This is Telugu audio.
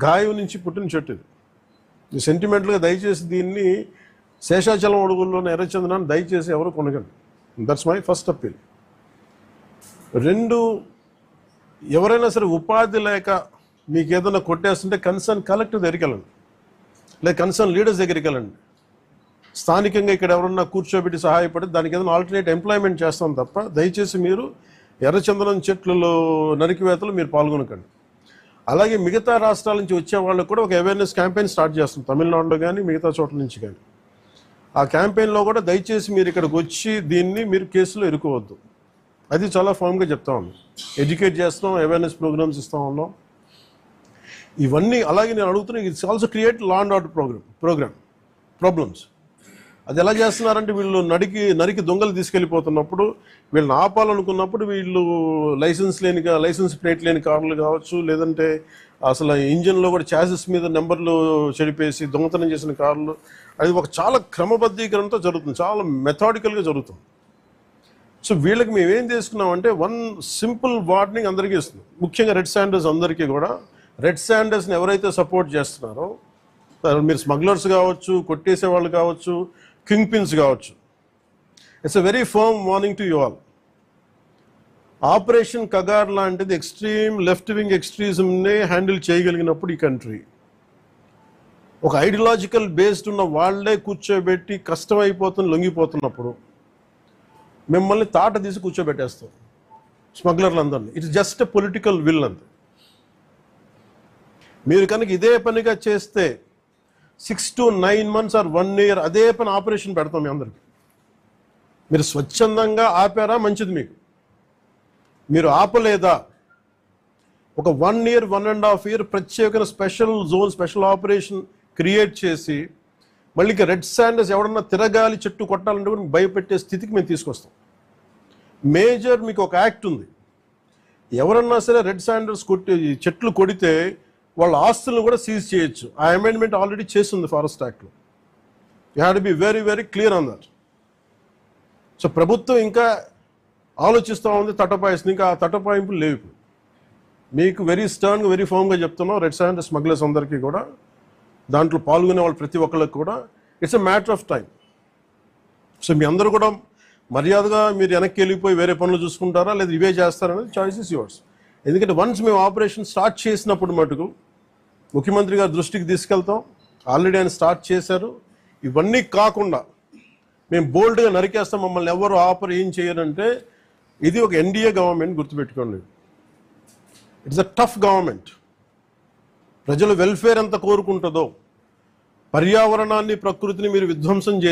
గాయం నుంచి పుట్టిన చెట్టు ఇది సెంటిమెంటల్గా దయచేసి దీన్ని శేషాచలం అడుగుల్లోని ఎర్రచందనాన్ని దయచేసి ఎవరు కొనగండి. That's my first appeal. 2, ఎవరైనా సరే ఉపాధి లేక మీకు ఏదైనా కొట్టేస్తుంటే కన్సర్న్ కలెక్టర్ దగ్గరికి వెళ్ళండి, లేదా కన్సర్న్ లీడర్స్ దగ్గరికి వెళ్ళండి. స్థానికంగా ఇక్కడ ఎవరన్నా కూర్చోబెట్టి సహాయపడి దానికి ఏదైనా ఆల్టర్నేట్ ఎంప్లాయ్మెంట్ చేస్తాం తప్ప దయచేసి మీరు ఎర్రచందనం చెట్లలో నరికివేతలు మీరు పాల్గొనకండి. అలాగే మిగతా రాష్ట్రాల నుంచి వచ్చే వాళ్ళకు కూడా ఒక అవేర్నెస్ క్యాంపెయిన్ స్టార్ట్ చేస్తాం, తమిళనాడులో కానీ మిగతా చోట్ల నుంచి కానీ. ఆ క్యాంపెయిన్లో కూడా దయచేసి మీరు ఇక్కడికి వచ్చి దీన్ని మీరు కేసులో ఇరుకోవద్దు. అది చాలా ఫామ్గా చెప్తా ఉన్నాం. ఎడ్యుకేట్ చేస్తాం, అవేర్నెస్ ప్రోగ్రామ్స్ ఇస్తూ ఉన్నాం. ఇవన్నీ అలాగే నేను అడుగుతున్నా, it's also create law and order problems. అది ఎలా చేస్తున్నారంటే వీళ్ళు నరికి దొంగలు తీసుకెళ్ళిపోతున్నప్పుడు వీళ్ళని ఆపాలనుకున్నప్పుడు వీళ్ళు లైసెన్స్ ప్లేట్ లేని కార్లు కావచ్చు, లేదంటే అసలు ఇంజిన్లో కూడా చాసిస్ మీద నెంబర్లు చెడిపేసి దొంగతనం చేసిన కార్లు, అది ఒక చాలా క్రమబద్ధీకరణతో జరుగుతుంది, చాలా మెథాడికల్గా జరుగుతుంది. సో వీళ్ళకి మేము ఏం చేసుకున్నామంటే వన్ సింపుల్ వార్నింగ్ అందరికీ ఇస్తుంది, ముఖ్యంగా రెడ్ శాండర్స్ అందరికీ కూడా. రెడ్ శాండర్స్ని ఎవరైతే సపోర్ట్ చేస్తున్నారో, మీరు స్మగ్లర్స్ కావచ్చు, కొట్టేసే వాళ్ళు కావచ్చు, కింగ్ పిన్స్ కావచ్చు, it's a very firm warning to you all. Operation Kagar లాంటిది ఎక్స్ట్రీమ్ లెఫ్ట్ వింగ్ ఎక్స్ట్రీజంనే హ్యాండిల్ చేయగలిగినప్పుడు ఈ కంట్రీ, ఒక ఐడియాలజికల్ బేస్డ్ ఉన్న వాళ్లే కూర్చోబెట్టి కష్టమైపోతున్న లొంగిపోతున్నప్పుడు మిమ్మల్ని తాట తీసి కూర్చోబెట్టేస్తాం స్మగ్లర్లందరినీ. It's just a political will అంతే. మీరు కనుక ఇదే పనిగా చేస్తే 6 to 9 months or 1 year అదే పని ఆపరేషన్ పెడతాం మీ అందరికి. మీరు స్వచ్ఛందంగా ఆపారా మంచిది, మీరు ఆపలేదా ఒక 1 year 1.5 year ప్రత్యేకమైన special zone, special operation create చేసి మళ్ళీ రెడ్ శాండర్స్ ఎవడన్నా తిరగాలి చెట్టు కొట్టాలంటే కూడా భయపెట్టే స్థితికి మేము తీసుకొస్తాం. మేజర్ మీకు ఒక యాక్ట్ ఉంది, ఎవరన్నా సరే రెడ్ శాండర్స్ చెట్లు కొడితే వాళ్ళ ఆస్తులను కూడా సీజ్ చేయొచ్చు. ఆ అమెండ్మెంట్ ఆల్రెడీ చేస్తుంది ఫారెస్ట్ యాక్ట్లో. You have to be very very clear on that. So ప్రభుత్వం ఇంకా ఆలోచిస్తూ ఉంది తటపాయిస్తుంది, ఇంకా ఆ తటపాయింపులు లేవు. మీకు వెరీ స్టర్న్గా వెరీ ఫర్మ్గా చెప్తున్నాం, రెడ్ శాండర్స్ స్మగ్లర్స్ అందరికీ కూడా, దాంట్లో పాల్గొనే వాళ్ళు ప్రతి ఒక్కళ్ళకి కూడా it's a matter of time. So మీ అందరూ కూడా మర్యాదగా మీరు వెనక్కి వెళ్ళిపోయి వేరే పనులు చూసుకుంటారా లేదా ఇవే చేస్తారనేది చాయిస్ ఇస్ యువర్స్. ఎందుకంటే వన్స్ మేము ఆపరేషన్ స్టార్ట్ చేసినప్పుడు మటుకు ముఖ్యమంత్రి గారి దృష్టికి తీసుకెళ్తాం, ఆల్రెడీ ఆయన స్టార్ట్ చేశారు. ఇవన్నీ కాకుండా మేము బోల్డ్గా నరికేస్తాం, మమ్మల్ని ఎవరు ఆపరు, ఏం చేయరంటే ఇది ఒక ఎన్డీఏ గవర్నమెంట్, గుర్తుపెట్టుకోండి. It's a tough government. ప్రజల వెల్ఫేర్ ఎంత కోరుకుంటుందో, పర్యావరణాన్ని ప్రకృతిని మీరు విధ్వంసం చేసి